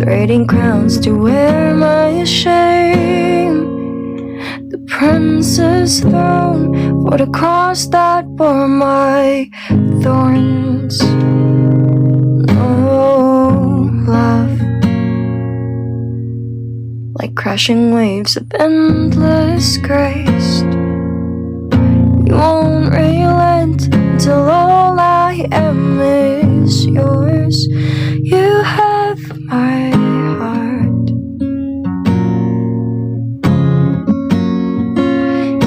trading crowns to wear my shame. The prince's throne for the cross that bore my thorns. No love, like crashing waves of endless grace. You won't relent until all I am is yours. You have my heart.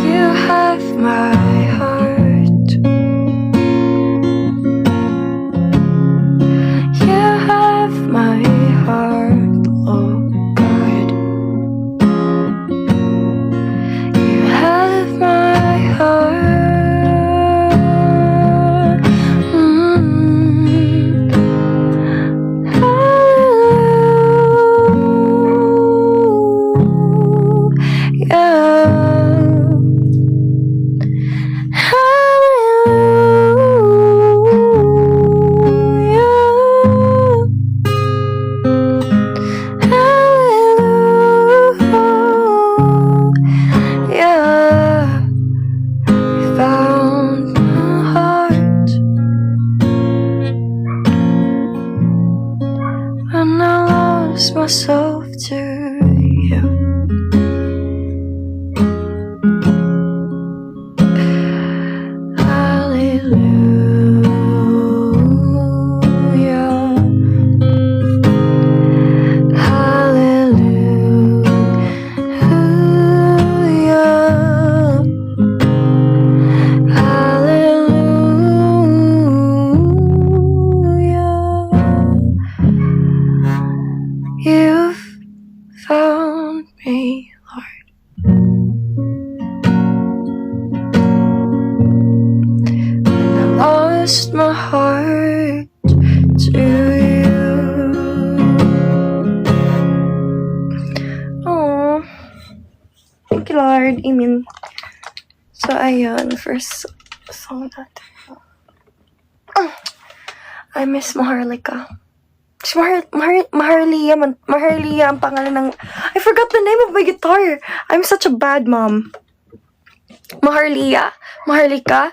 You have my heart. You have my heart, oh God. You have my heart. Myself to you. Hallelujah. Hallelujah. You've found me, Lord. When I lost my heart to you. Oh, thank you, Lord. Amen. So, ayun, first song natin. I miss Maharlika. Si Maharlia ang pangalan ng... I forgot the name of my guitar. I'm such a bad mom. Maharlika.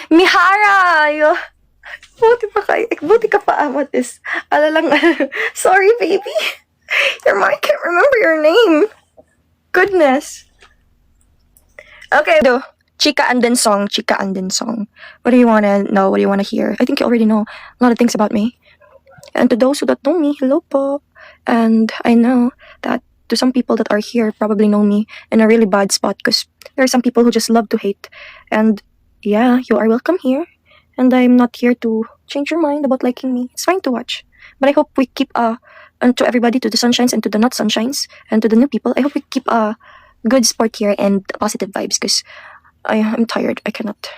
Mihara! Buti ka pa, Amatis. Sorry, baby. I can't remember your name. Goodness. Okay, Chika Anden song. What do you want to know? What do you want to hear? I think you already know a lot of things about me. And to those who don't know me, hello po. And I know that to some people that are here probably know me in a really bad spot because there are some people who just love to hate. And yeah, you are welcome here. And I'm not here to change your mind about liking me. It's fine to watch. But I hope we keep, and to everybody, to the sunshines and to the not sunshines, and to the new people, I hope we keep a good sport here and positive vibes because I'm tired. I cannot.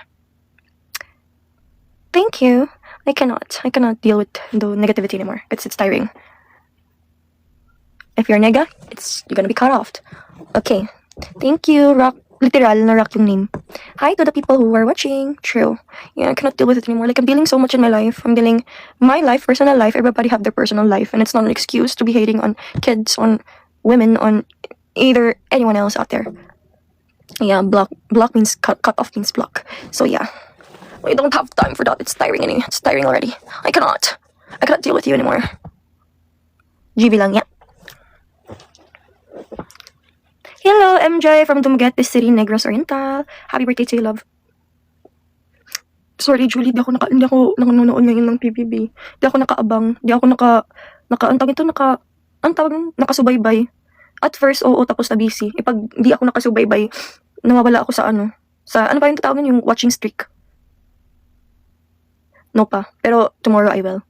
Thank you. I cannot deal with the negativity anymore. It's tiring. If you're nega, you're gonna be cut off. Okay. Thank you, Rock. Literal na Rock yung name. Hi to the people who are watching. True. Yeah, I cannot deal with it anymore. Like, I'm dealing so much in my life. I'm dealing my life, personal life. Everybody have their personal life. And it's not an excuse to be hating on kids, on women, on either anyone else out there. Yeah, block means cut off means block. So yeah. I don't have time for that. It's tiring already. I cannot deal with you anymore. GV lang, yeah. Hello, MJ from Dumaguete City, Negros Oriental. Happy birthday to you, love. Sorry, Julie, hindi ako nanonood ngayon ng PBB. Hindi ako nakaabang. Hindi ako nakasubaybay. At first, oo, tapos na busy. Pag hindi ako nakasubaybay, nawawala ako sa ano ba yung tatawag yung watching streak? No pa. Pero tomorrow I will.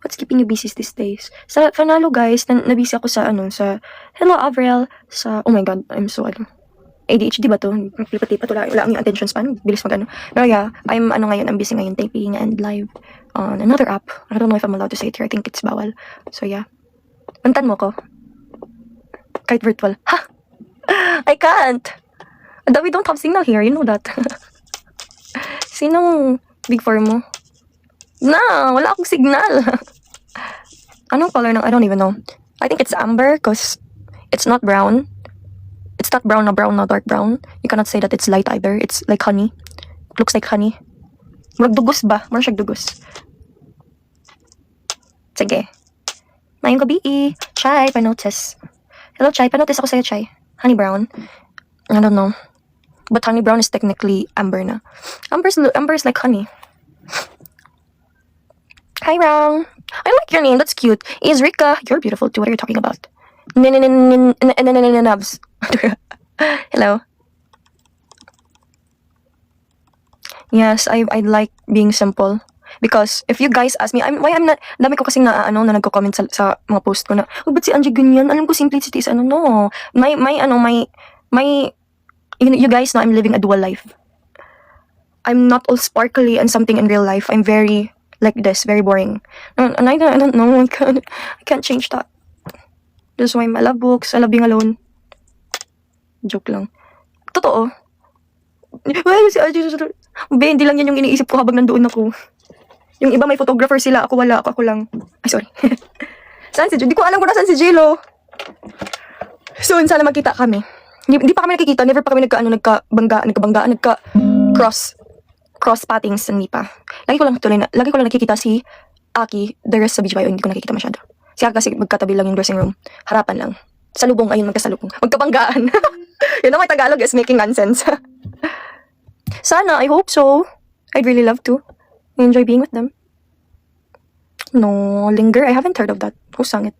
What's keeping you busy these days? Sa Fanalo, guys, nabisi ako sa Hello, Avril, oh my god, I'm so, ADHD ba to? Lipat-lipat, wala ang yung attention span, bilis Pero yeah, I'm busy ngayon, taping and live on another app. I don't know if I'm allowed to say it here, I think it's bawal. So yeah. Puntan mo ko. Kahit virtual. Ha! I can't! We don't have signal here, you know that. Sinong Big Four mo? Na, wala akong signal. Anong color ng, I don't even know. I think it's amber because it's not brown. It's not brown, not dark brown. You cannot say that it's light either. It's like honey. It looks like honey. Murag dugos ba? Murag siyag dugos. Sige. Mayong gabi. Chai, panotice. Hello, Chai. Panotice ako sa'yo, Chai. Honey brown. I don't know. But honey brown is technically amber na. Amber's like honey. Hi, Rang. I like your name. That's cute. Is Rika? You're beautiful too. What are you talking about? Nabs. Hello. Yes, I like being simple. Because if you guys ask me, why I'm not, dami ko kasing na nagko-comment sa mga post ko na, oh, ba't si Angie ganyan? Alam ko simplicity is no. You guys know I'm living a dual life. I'm not all sparkly and something in real life. I'm very like this, very boring. And I don't know, I can't change that. That's why I love books, I love being alone. Joke lang. Totoo. Hindi lang yan yung iniisip ko habang nandoon ako. Yung iba may photographer sila, ako wala, ako lang. Ay, sorry. Saan si Jill? Di ko alam kung nasan si Jilo. Soon, sana magkita kami. Di pa kami nakikita, never pa kami nagkabanggaan, cross pattings, hindi pa. Lagi ko lang nakikita si Aki, the rest sa BGYO, hindi ko nakikita masyado. Si Aki kasi magkatabi lang yung dressing room. Harapan lang. Salubong, ayun, magkasalubong. Magkabanggaan. Yun ang may Tagalog is making nonsense. Sana, I hope so. I'd really love to. I enjoy being with them. No, Linger, I haven't heard of that. Who sang it?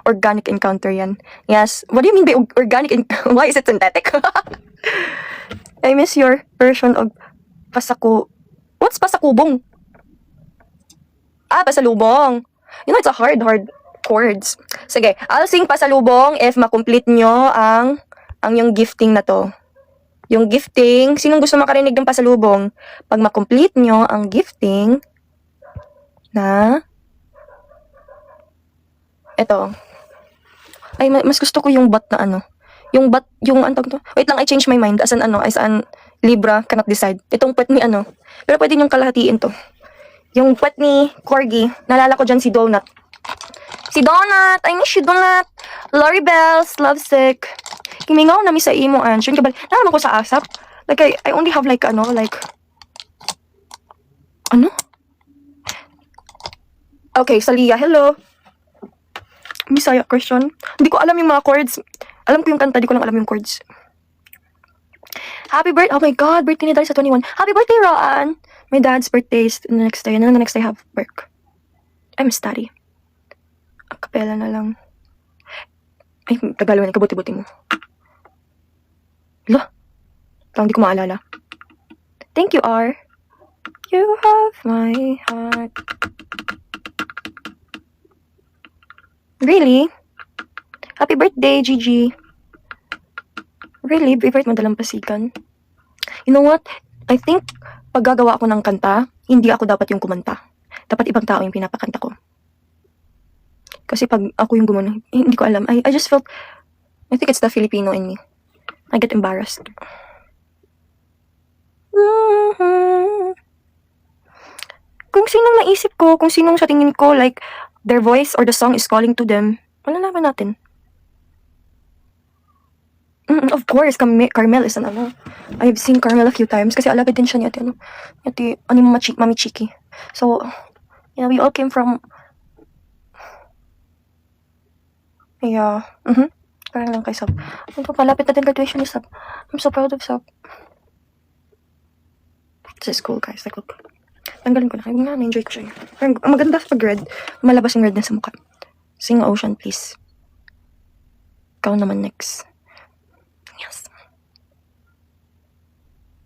Organic encounter yan. Yes. What do you mean by organic encounter? Why is it synthetic? I miss your version of What's pasakubong? Ah, pasalubong. You know, it's a hard chords. Sige, I'll sing pasalubong if makomplete nyo ang yung gifting na to. Yung gifting, sinong gusto makarinig ng pasalubong? Pag makomplete nyo ang gifting na eto. Ay, mas gusto ko yung bat na yung antog to. Wait lang, I change my mind. As an Libra, cannot decide. Itong pet ni Pero pwede yung kalahatiin to. Yung pet ni Corgi, naalala ko dyan si Donut. Si Donut! I miss you, Donut! Lori Bells, lovesick. Kimingaw na mi sa imo, Anshin. Kabal, nalaman ko sa ASAP. Like, I only have like, ano? Okay, Salia, hello. Bisaya question. Hindi ko alam yung mga chords. Alam ko yung kanta, di ko lang alam yung chords. Happy birthday! Oh my God, birthday ni Dari sa 21. Happy birthday, Roan! My dad's birthday is the next day. And then the next day I have work. I miss Daddy. Akapela na lang. Ay, Tagalog na, kabuti-buti mo. Hala, lang di ko maalala. Thank you, R. You have my heart. Really? Happy birthday, Gigi. Really? Favorite mo dalampasigan? You know what? I think, pag gagawa ako ng kanta, hindi ako dapat yung kumanta. Dapat ibang tao yung pinapakanta ko. Kasi pag ako yung gumano, hindi ko alam. I just felt, I think it's the Filipino in me. I get embarrassed. Kung sinong naisip ko, kung sinong sa tingin ko, like, their voice or the song is calling to them, malalaman natin. Of course, Carmel is I've seen Carmel a few times kasi alagad din siya ni Mami Chiki. So, yeah, we all came from, yeah, parang lang kay Sab. Palapit na din graduation ni Sab. I'm so proud of Sab. This is cool, guys. Like, look. Tanggalin ko na. Huwag na, na-enjoy ko siya. Parang maganda sa pag-red. Malabas yung red na sa mukha. Sing Ocean, please. Ikaw naman next. Yes.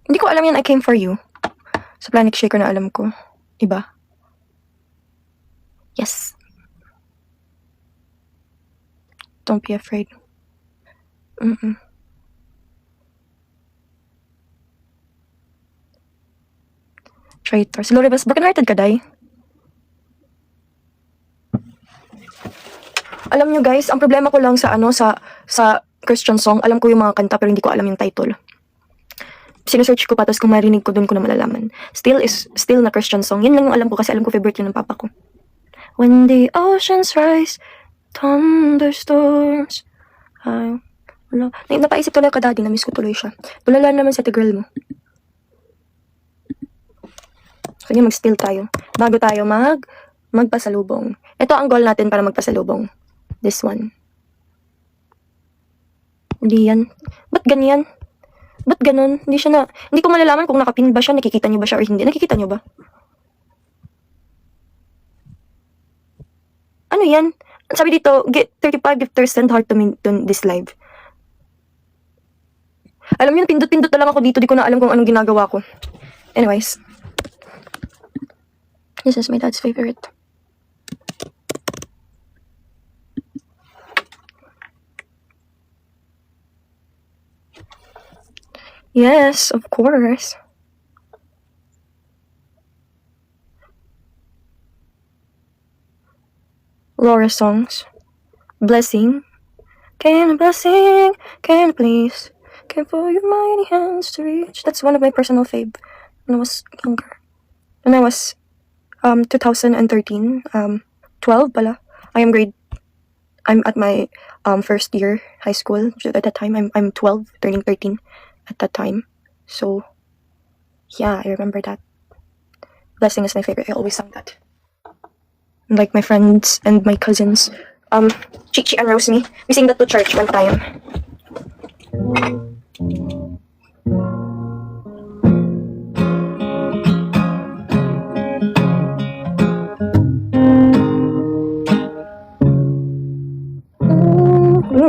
Hindi ko alam yan, I came for you. Sa Planet Shaker na alam ko. Iba. Yes. Don't be afraid. Traitors. Loribas, broken-hearted ka, Day. Alam nyo guys, ang problema ko lang sa sa Christian song, alam ko yung mga kanta pero hindi ko alam yung title. Sinesearch ko pa, tapos kung marinig ko, doon ko na malalaman. Still na Christian song. Yan lang yung alam ko kasi alam ko favorite yun ng papa ko. When the oceans rise, thunderstorms. Wala. Napaisip tuloy ka, daddy. Na-miss ko tuloy siya. Tulala naman sa girl mo. Kanya mag-steal tayo. Bago tayo magpasalubong. Ito ang goal natin para magpasalubong. This one. Hindi yan. Ba't ganyan? Ba't ganun? Hindi ko malalaman kung nakapin ba siya, nakikita niyo ba siya or hindi. Nakikita niyo ba? Ano yan? Sabi dito, get 35 gifters send heart to me to this live. Alam niyo, pindot-pindot na lang ako dito. Di ko na alam kung anong ginagawa ko. Anyways. This is my dad's favorite. Yes, of course. Laura songs. Blessing. Can a please? Can for your mighty hands to reach. That's one of my personal fave when I was younger. When I was 2013, 12 pala. I'm at my first year high school. At that time, I'm 12, turning 13 at that time. So, yeah, I remember that. Blessing is my favorite. I always sang that. And like my friends and my cousins, Chichi and Rosemary, we sing that to church one time.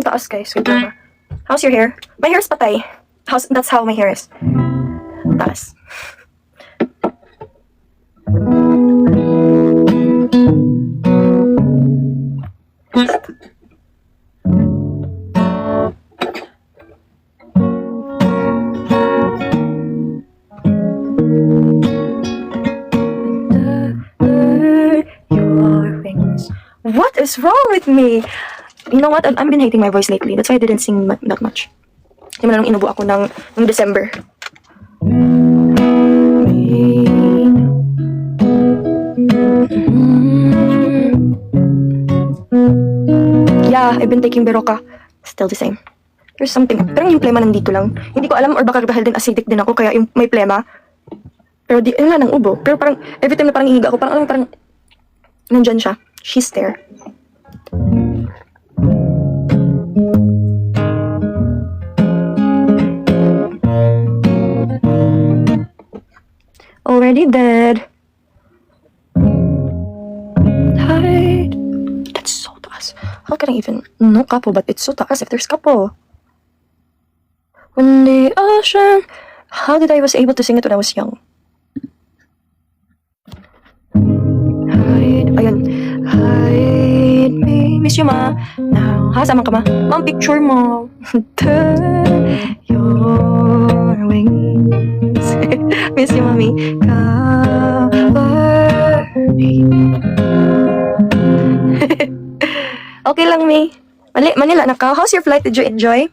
Taas guys, wait lang. How's your hair? My hair's patay. That's how my hair is. Taas. Your wings. What is wrong with me? You know what? I've been hating my voice lately. That's why I didn't sing that much. Hindi mo na nung inubo ako ng December. Yeah, I've been taking Berocca. Still the same. There's something. Parang yung plema nandito lang. Hindi ko alam or baka dahil din acidic din ako kaya yung may plema. Pero di, wala nang ubo. Pero parang every time na parang hihiga ako, parang nandyan siya. She's there. Already dead. Hide. That's so taas. How can I even know kapo? But it's so taas if there's kapo. When the ocean. How did I was able to sing it when I was young? Hide. Ayun. Hide me. Miss you, ma. Now. Ha? Sama ka, ma? Ma'am, picture mo. Turn your wings. Miss you, mommy. Cover me. Okay lang, May. Manila na ka. How's your flight? Did you enjoy?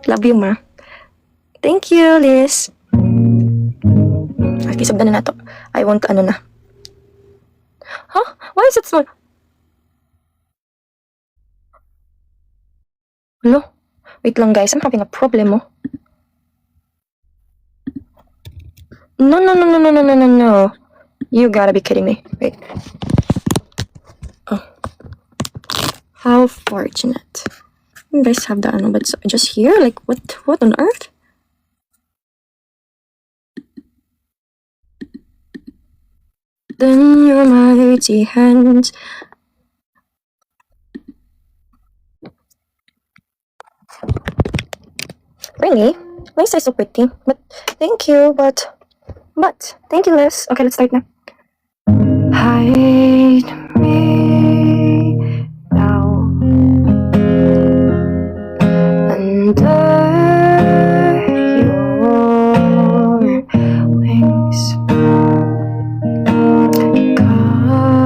Love you, ma. Thank you, Liz. Okay, sabda na nato. I want ano na. Huh? Why is it small? Hello? Wait lang, guys. I'm having a problem, oh. No. You gotta be kidding me. Wait. Oh. How fortunate. You guys have the ano, but just here? Like, what on earth? Then your mighty hands. Really? Why is that so pretty? But, thank you, but thank you, Liz. Okay, let's start now. Hide me now under your wings. Cover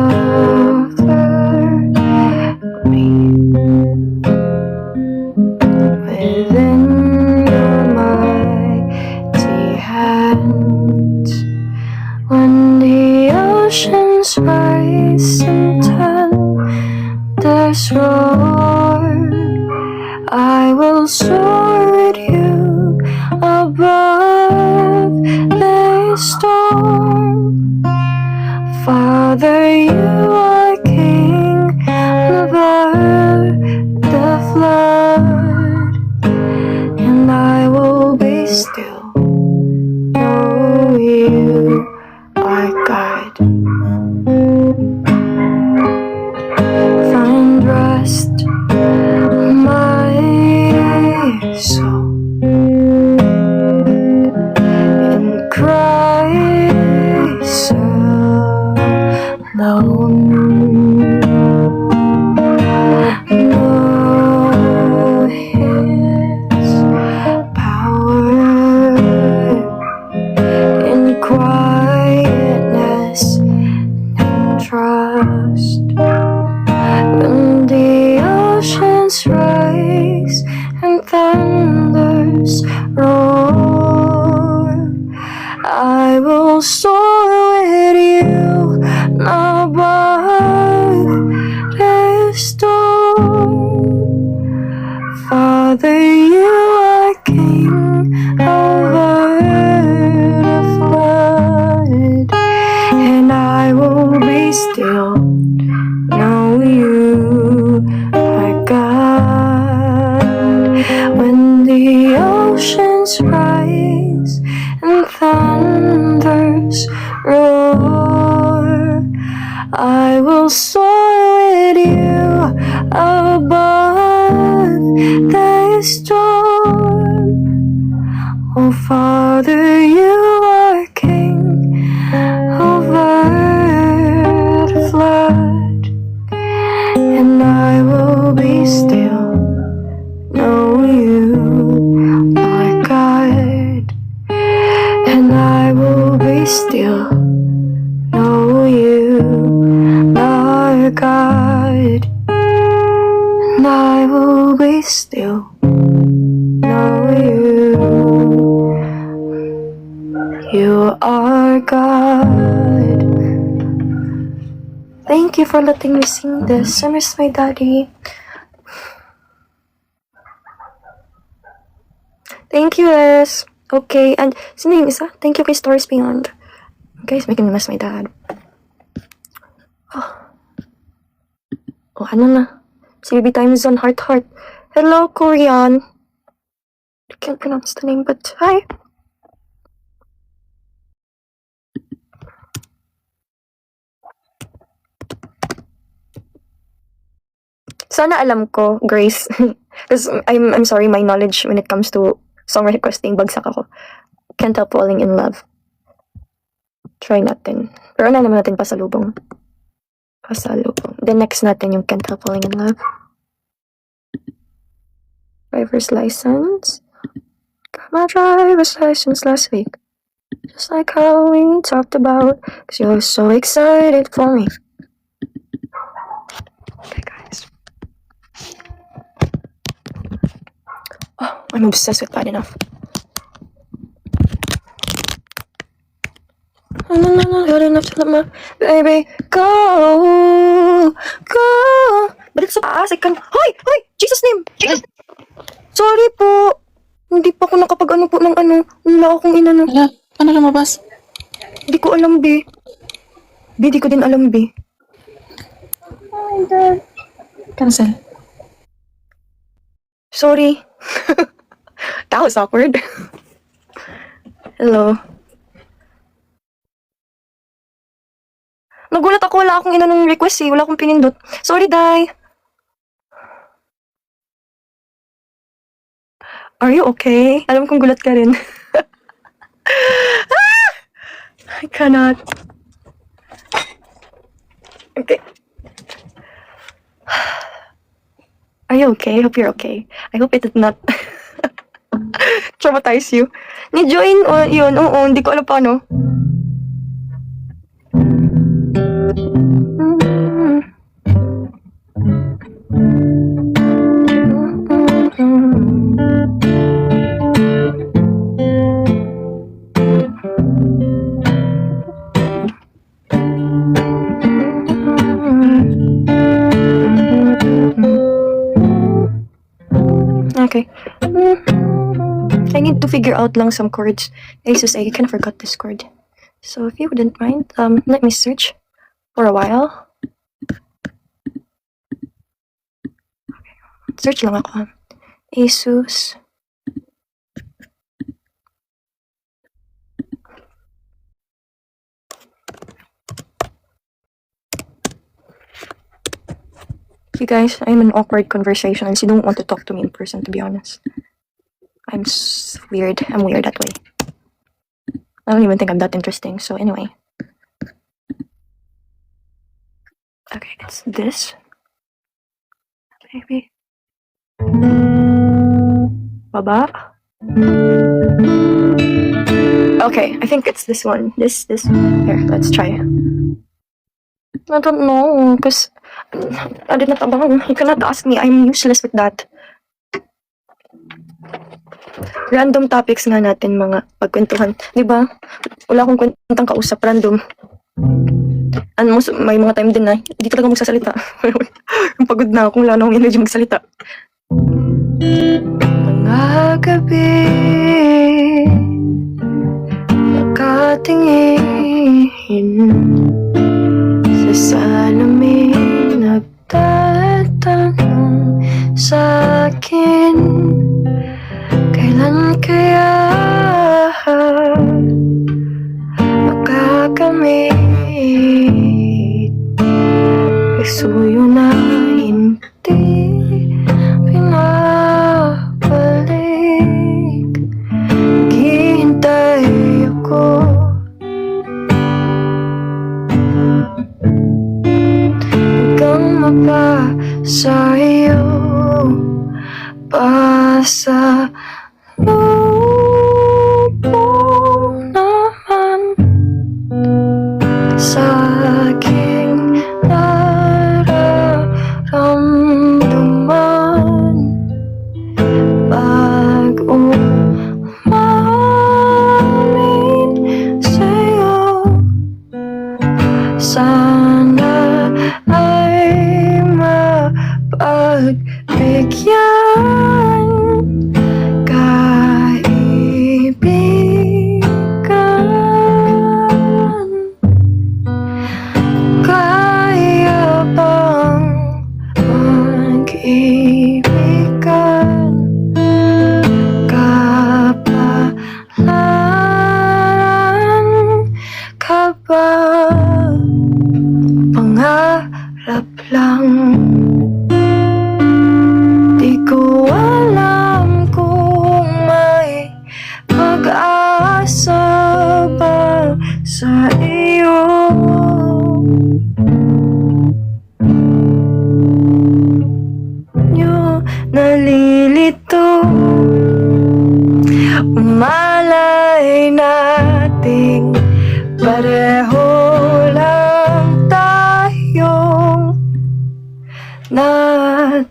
me within your mighty hands. When the oceans rise. rise and thunders roar. I will soar with you above the storm. Father, you are king over the flood, and I will be still, know you are God. Find rest, my soul, in Christ alone. Know His power in quietness and trust. When the oceans rise and thunders roar, I will soar with you above the storm. Father, you are king over the flood, and I will be still, know you are God. When the oceans rise and thunders roar, I will soar with you above the storm. Oh Father, you are king over the flood, and I will be still, know you are God. And I will be still, know you are God. And I will be still, know you are God. Thank you for letting me sing this. I miss my daddy. Thank you, Les. Okay, and sino yung isa? Thank you kay Stories Beyond. Guys, making me miss my dad. Oh, ano na? Si Baby Time is on Heart Heart. Hello, Korean. I can't pronounce the name, but hi. Sana alam ko, Grace. Because I'm sorry, my knowledge when it comes to song requesting, bagsak ako. Can't help falling in love. Try natin. Pero ano naman natin pasalubong. Then next natin yung Can't Help Falling in Love. Driver's license. Got my driver's license last week. Just like how we talked about. Cause you're so excited for me. Okay, guys. Oh, I'm obsessed with Bad Enough. No, good enough to let my baby go. But it's so fast, I can... Hoy! Jesus name! Sorry po. Hindi pa ako nakapag-ano po ng ano. Wala akong inano. Wala, paano lumabas? Hindi ko alam, B. Di ko din alam, B. Cancel. Sorry. That was awkward. Hello. Nagulat ako, wala akong inanong request eh. Wala akong pinindot. Sorry, Day. Are you okay? Alam kong gulat ka rin. I cannot. Okay. Are you okay? I hope you're okay. I hope it did not traumatize you. Ni-join o yun? Oo, hindi ko alam paano. need to figure out lang some chords. Jesus, I kind of forgot this chord. So if you wouldn't mind, let me search for a while. Search lang ako. Asus. You guys, I'm in awkward conversation and you don't want to talk to me in person, to be honest. Weird. I'm weird that way. I don't even think I'm that interesting, so anyway. Okay, it's this. Maybe. Baba. Okay, I think it's this one. This. Here, let's try. I don't know, because I did not abang. You cannot ask me. I'm useless with that. Random topics nga natin, mga pagkwentuhan. Di ba? Wala akong kwentang kausap, random. Ano, may mga time din na hindi talaga magsasalita. Yung pagod na ako, wala na akong energy magsalita. Mga gabi nakatingin sa salamin, nagtatanong sa'kin, kailan kaya makakamit? Isuyo na hindi pinabalik. Hihintay ako hanggang mapasa iyo, pasa loob naman sa aking nararamdaman. Pag umamin sa'yo, sana ay mapagbigyan. Kaibigan, kaya bang mag-ibigan? Kapalaran ka ba? Pangarap lang. Di ko alam kung may pag-asa ba sa iyo. Nyo nalilito, umalay nating pareho lang tayong natatakot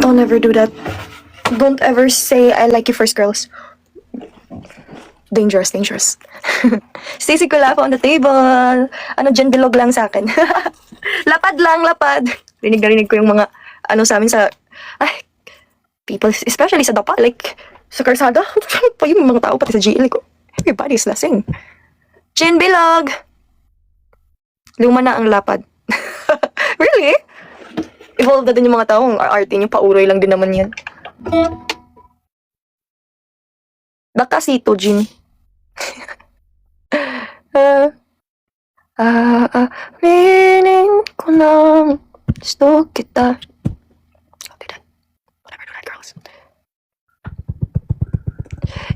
Don't ever do that. Don't ever say I like you first, girls. Dangerous, dangerous. Stacy Colapo on the table. Ano dyan, bilog lang sa akin. Lapad lang, lapad. Rinig na rinig ko yung mga, ano sa amin sa, ay, people, especially sa Dapa, like, sa Karsada, pa yung mga tao, pati sa GL ko. Everybody's lasing. Chin bilog! Luma na ang lapad. Really? Evolve na din yung mga tao. Ang arte niyo, pauroy lang din naman yan. Baka si Tojin. Meaning ko lang gusto kita. Do that. Whatever, do that, girls.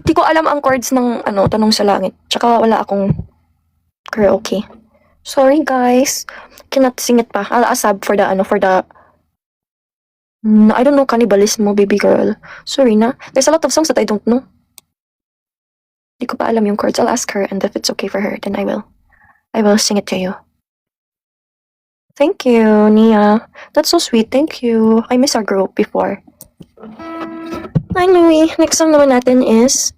Di ko alam ang chords ng Tanong sa Langit. Tsaka wala akong karaoke. Sorry guys. Cannot sing it pa. I'll asab for the I don't know Cannibalismo, baby girl. Sorry na. There's a lot of songs that I don't know. Di ko pa alam yung chords. I'll ask her, and if it's okay for her, then I will sing it to you. Thank you, Nia. That's so sweet. Thank you. I miss our group before. Louie. Next song naman natin is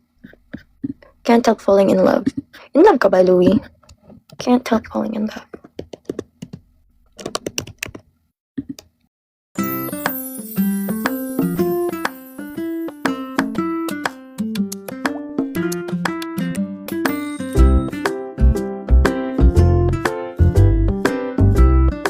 Can't Help Falling in Love. In love ka ba, Louie? Can't Help Falling in Love.